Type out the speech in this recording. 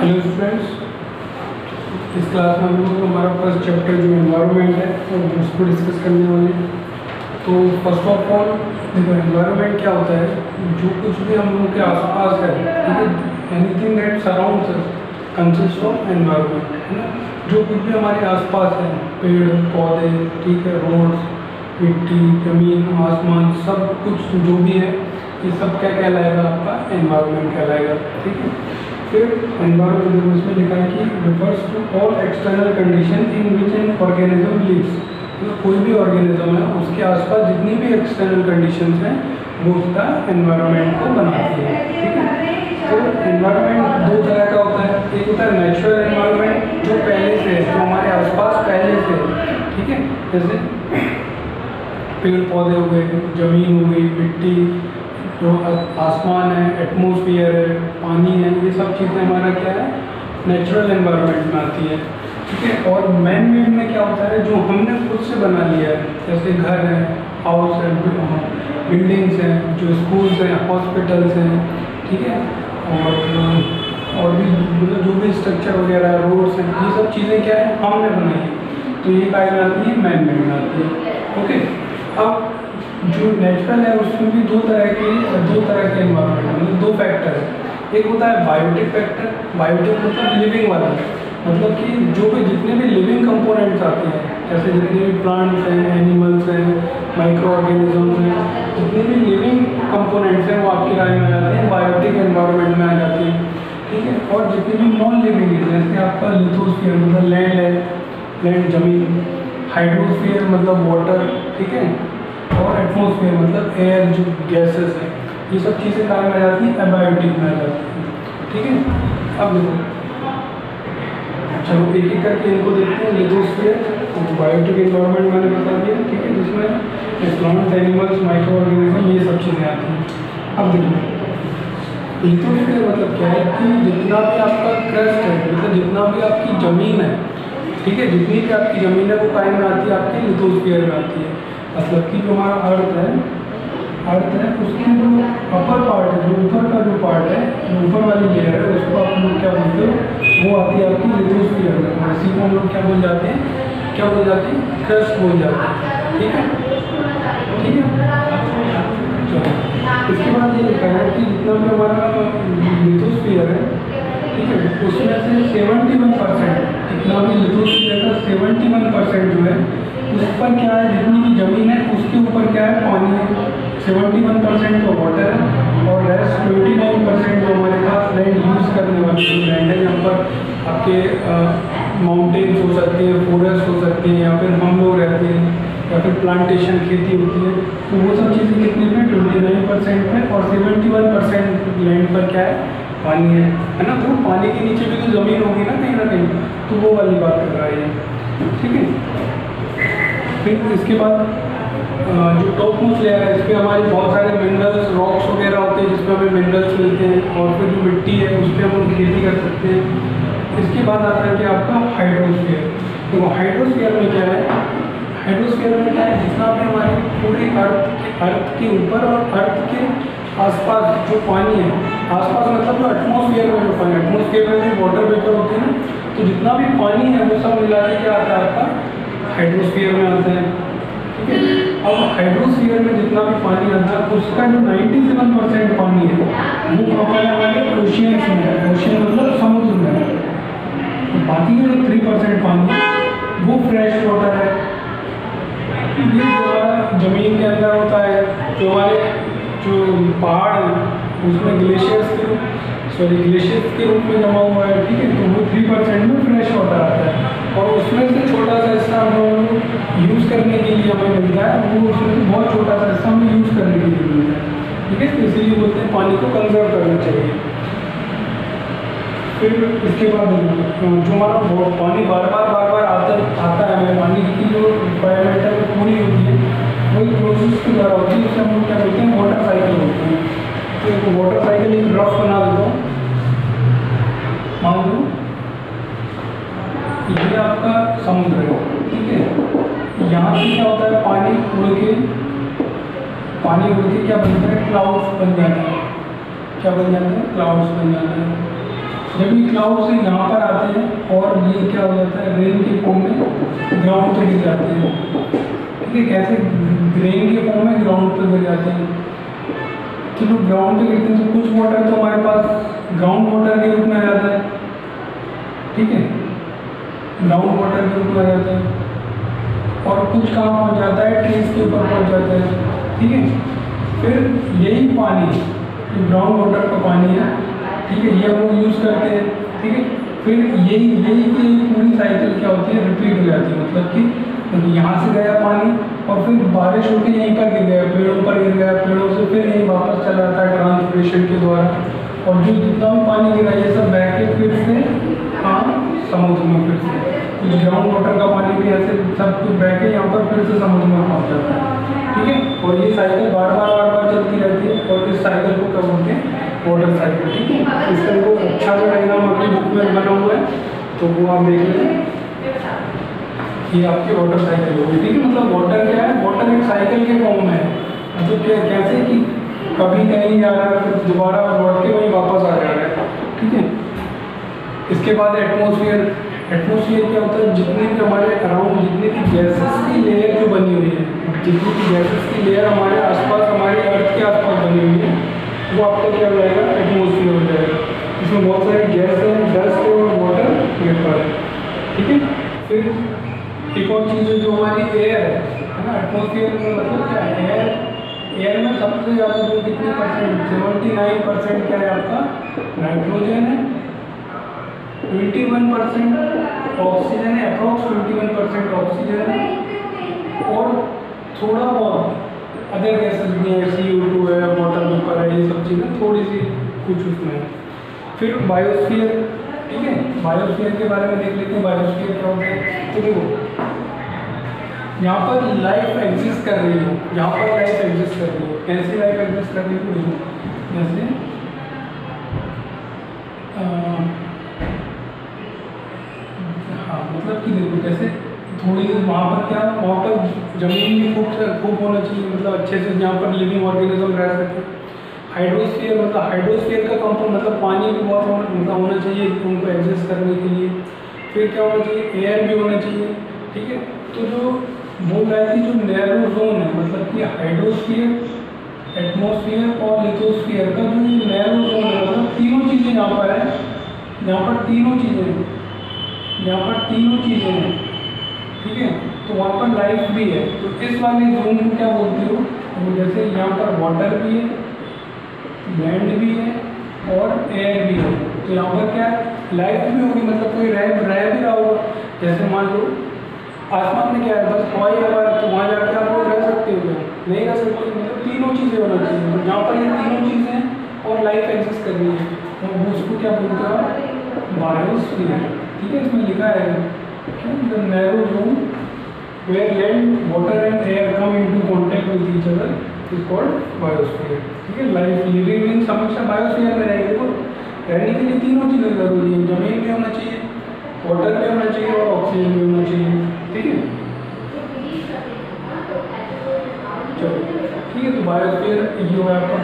Hello students, इस class में हम लोग हमारा फर्स्ट चैप्टर जो एनवायरनमेंट है और उसको डिस्कस करने वाले हैं। तो फर्स्ट ऑफ ऑल देखो, एनवायरनमेंट क्या होता है? जो कुछ भी हम लोग के आसपास है, ठीक है, anything that surrounds us consist of environment, है ना। जो कुछ भी हमारे आसपास है, पेड़ पौधे, ठीक है, रोड्स, मिट्टी, ज़मीन, आसमान, सब कुछ जो भी है, ये सब क्या कहलाएगा? आपका एनवायरनमेंट कहलाएगा, ठीक है। फिर एनवायरनमेंट इसमें लिखा है कि refers to all external condition in which an organism lives. मतलब कोई भी ऑर्गेनिज्म है, उसके आसपास जितनी भी एक्सटर्नल कंडीशंस हैं वो उसका एनवायरनमेंट को बनाती है, ठीक है। तो एनवायरनमेंट दो तरह का होता है। एक होता है नेचुरल एनवायरनमेंट, जो पहले से है, जो हमारे आसपास पहले से है, ठीक है। जैसे पेड़ पौधे हो गए, ज़मीन हो गई, मिट्टी, जो आसमान है, एटमॉस्फेयर है, पानी है, ये सब चीज़ें हमारा क्या है? नेचुरल एनवायरनमेंट में आती है, ठीक है। और मैन मेड में क्या होता है? जो हमने खुद से बना लिया है, जैसे घर है, हाउस है, बिल्डिंग्स हैं, जो स्कूल्स हैं, हॉस्पिटल्स हैं, ठीक है, और भी मतलब जो भी स्ट्रक्चर वगैरह, रोड्स हैं, ये सब चीज़ें क्या है? हमने बनाई है। तो ये काय में आती है? मैन मेड में आती है, ओके। अब जो नेचुरल है उसमें भी दो तरह के एनवायरनमेंट, मतलब दो फैक्टर है। एक होता है बायोटिक फैक्टर। बायोटिक मतलब लिविंग वाला, मतलब कि जो भी जितने भी लिविंग कंपोनेंट्स आते हैं, जैसे जितने भी प्लांट्स हैं, एनिमल्स हैं, माइक्रो ऑर्गेनिजम्स हैं, जितने भी लिविंग कंपोनेंट्स हैं वो आपकी राय में आ जाते हैं, बायोटिक एनवायरनमेंट में आ जाती है, ठीक है। और जितने भी नॉन लिविंग है, जैसे आपका लिथोस्फीयर मतलब लैंड है, लैंड ज़मीन, हाइड्रोस्फीयर मतलब वाटर, ठीक है, और एटमॉस्फेयर मतलब एयर, जो गैसेस हैं, ये सब चीज़ें कहाँ में आ जाती हैं? एबायोटिक में आ जाती हैं, ठीक है। अब देखो, चलो एक एक करके इनको देखते हैं। लिथोस्फीयर बायोटिक एनवायरनमेंट मैंने बता दिया, ठीक है, जिसमें प्लांट्स, एनिमल्स, माइक्रो ऑर्गेनिज्म, ये सब चीज़ें आती हैं। अब देखो, लिथोस्फीयर मतलब क्या है कि जितना भी आपका क्रस्ट है, मतलब जितना भी आपकी ज़मीन है, ठीक है, जितनी भी आपकी ज़मीन है वो कहाँ में आती है? आपके लिथोस्फीयर में आती है। मतलब कि जो हमारा अर्थ है, उसकी जो अपर पार्ट है, जो ऊपर का जो पार्ट है, जो ऊपर वाली लेयर है, उसको आप लोग क्या बोलते हो? वो आती है आपकी लिथोस्फीयर में। इसी को हम लोग क्या बोल जाते हैं? क्रस्ट बोल जाते हैं, ठीक है, ठीक है। चलो, इसके बाद ये लिखा है कि जितना भी हमारा लिथोस्फीयर है, ठीक है, उसमें से 71%, जितना भी लिथोस्फीयर का 71% जो है, उस पर क्या है? जितनी भी ज़मीन है उसके ऊपर क्या है? पानी है। 71% तो वाटर है, और रेस्ट 29% जो हमारे पास लैंड यूज़ करने वाली लैंड है, यहाँ पर आपके माउंटेन्स हो सकते हैं, फॉरेस्ट हो सकते हैं, या फिर हम लोग रहते हैं, या फिर प्लांटेशन खेती होती है, तो वो सब चीज़ें कितने पे? 29% में। और 71% लैंड पर क्या है? पानी है ना। तो पानी के नीचे भी तो ज़मीन होगी ना कहीं, तो वो वाली बात कर रहा है, ठीक है। फिर इसके बाद जो टॉप मोस्ट लेयर है, इस पर हमारे बहुत सारे मिनरल्स, रॉक्स वगैरह होते हैं, जिसमें हमें मिनरल्स मिलते हैं, और फिर जो मिट्टी है उस पर हम लोग खेती कर सकते हैं। इसके बाद आता है कि आपका हाइड्रोस्फीयर। तो हाइड्रोस्फीयर में क्या है? हाइड्रोस्फीयर में क्या है? जितना भी हमारे पूरे अर्थ के ऊपर और अर्थ के आसपास जो पानी है, आसपास मतलब जो एटमॉस्फेयर में जो पानी, एटमॉस्फेयर में भी वाटर वेपर होते हैं ना, तो जितना भी पानी है वो सब मिला के क्या आता है? आपका हाइड्रोस्फीयर में आता है, ठीक है। अब हाइड्रोस्फीयर में जितना भी पानी आता है, उसका जो 97% पानी है वो कहाँ पर है? हमारे ओशियंस में है। ओशियन मतलब समुद्र में है। तो बाकी का जो 3% पानी है वो फ्रेश वाटर है। ये जो हमारा ज़मीन के अंदर होता है, जो हमारे जो पहाड़ हैं उसमें ग्लेशियर्स के रूप में जमा हुआ है, ठीक है, तो वो 3% में फ्रेश वाटर आता है, और उसमें से छोटा सा हिस्सा हम यूज़ करने के लिए हमें मिलता है, वो उसमें से बहुत छोटा सा हिस्सा हमें यूज़ करने के लिए मिलता है, ठीक है। तो इसीलिए बोलते हैं पानी को कंजर्व करना चाहिए। फिर इसके बाद जो हमारा पानी बार बार आता है, हमें पानी की जो रिक्वायरमेंट है वो पूरी होती है, वही प्रोसेस के द्वारा होती है, जिससे हम लोग क्या बोलते हैं? वाटर साइकिल होती है। तो एक वाटर साइकिल एक ड्रॉप बना देता हूँ। मान लो ये आपका समुद्र है, ठीक है। यहाँ से क्या होता है? पानी उड़ के क्या बनता है? क्लाउड्स बन जाता है। क्या बन जाता है? क्लाउड्स बन जाते हैं। जब ये क्लाउड से यहाँ पर आते हैं और ये क्या हो जाता है, रेन के फॉर्म में ग्राउंड पे गिर जाते हैं। ठीक है, कैसे रेन के फॉर्म में ग्राउंड पे गिर जाते हैं। तो जो ग्राउंड पे गिरते हैं तो कुछ वाटर तो हमारे पास ग्राउंड वाटर के रूप में आ जाता है। ठीक है, ग्राउंड वाटर के रूप में आ जाता है और कुछ कहाँ पहुँच जाता है, ट्रीज के ऊपर पहुँच जाता है। ठीक है, फिर यही पानी जो ग्राउंड वाटर का पानी है, ठीक है, ये हम लोग यूज़ करते हैं। ठीक है, फिर यही की पूरी साइकिल क्या होती है, रिपीट हो जाती है। मतलब कि यहाँ से गया पानी और फिर बारिश होकर यहीं पर गिर गया, पेड़ों पर गिर गया, पेड़ों से फिर यहीं वापस चला जाता है ट्रांसपिरेशन के द्वारा। और जो जितना भी पानी गिरा ये सब बह के फिर से हाँ समुद्र में फिर से कुछ ग्राउंड वाटर का पानी भी ऐसे सब कुछ बह के यहाँ पर फिर से समुद्र में पहुँच जाता है। ठीक है, और ये साइकिल बार बार चलती रहती है और इस साइकिल को क्या बोलते हैं, वाटर साइकिल। ठीक है, इसका वो अच्छा सा डायग्राम अपनी बुक में बना हुआ है, तो वो आप देख लें। ये आपकी वाटर साइकिल होगी। ठीक है, मतलब वाटर क्या है, वाटर एक साइकिल के फॉर्म में है। मतलब क्या, कैसे कि कभी कहीं जा रहा है फिर दोबारा लौट के वहीं वापस आ जा रहा है। ठीक है, इसके बाद एटमॉस्फेयर। एटमॉस्फेयर क्या होता है, जितने भी हमारे अराउंड जितने भी गैसेस की लेयर जो बनी हुई है, जितनी भी गैसेस की लेयर हमारे आसपास, हमारे अर्थ के आसपास बनी हुई है, वो आपका क्या हो जाएगा, एटमॉस्फेयर हो जाएगा। इसमें बहुत सारी गैस है, डस्ट है और वाटर वेपर है। ठीक है, फिर एक और चीज़ है जो हमारी एयर है ना। एटमॉस्फेयर में मतलब क्या है, एयर में सबसे ज़्यादा जो कितने परसेंट, 79% क्या है आपका, नाइट्रोजन है, 21% ऑक्सीजन है, अप्रॉक्स 21% ऑक्सीजन है और थोड़ा बहुत अदर गैसेस भी हैं, CO2 है, वाटर वेपर है, ये सब चीज़ें थोड़ी सी कुछ उसमें है। फिर बायोस्फीयर। ठीक है, बायोस्फीयर के बारे में देख लेते हैं। बायोस्फीयर क्या होता है, तो देखो यहाँ पर लाइफ एग्जिस्ट कर रही हो, यहाँ पर लाइफ एग्जिस्ट कर रही हो। कैसी लाइफ एग्जिस्ट कर रही हो, देखो जैसे हाँ, मतलब कि देखो जैसे थोड़ी वहाँ पर क्या, वहाँ पर जमीन भी खूब होना चाहिए, मतलब अच्छे से जहाँ पर लिविंग ऑर्गेनिज्म रह सके। हाइड्रोस्फीयर, मतलब हाइड्रोस्फीयर का कंपाउंड, मतलब पानी भी बहुत मतलब होना चाहिए उनको एग्जिस्ट करने के लिए। फिर क्या होना चाहिए, एयर भी होना चाहिए। ठीक है, तो जो बोल रहा है कि जो नैरो जोन है, मतलब कि हाइड्रोस्फीयर, एटमॉस्फेयर और लिथोस्फीयर का जो ये नैरो जोन है, मतलब तीनों चीज़ें यहाँ पर है, यहाँ पर तीनों चीज़ें हैं, यहाँ पर तीनों चीज़ें हैं। ठीक है, तो वहाँ पर लाइफ भी है। तो इस वाले जोन को क्या बोलते हो, तो जैसे यहाँ पर वाटर भी है, लैंड भी है और एयर भी है। तो यहाँ पर क्या है, लाइफ भी होगी, मतलब कोई रह भी रहा होगा। जैसे मान लो आसमान में क्या है, बस हवाई हवा है, तो वहाँ जाके आप लोग रह सकते हो क्या, नहीं रह सकते। मतलब तीनों चीज़ें होना चाहिए, तो जहाँ पर ये तीनों चीज़ें हैं और लाइफ एग्जिस्ट कर रही है, तो उसको क्या बोलते हैं, बायोस्फीयर। ठीक है, इसमें लिखा है the narrow zone where land, water and air come into contact with each other is called biosphere. ठीक है, लाइफ लिविंग बीइंग्स हमेशा बायोस्फीयर में रहेंगे। तो रहने के लिए तीनों चीज़ें जरूरी है, जमीन भी होना चाहिए, वाटर भी होना चाहिए और ऑक्सीजन भी होना चाहिए। ठीक है, चलो ठीक है, तो बायोस्फीयर ये हो आपका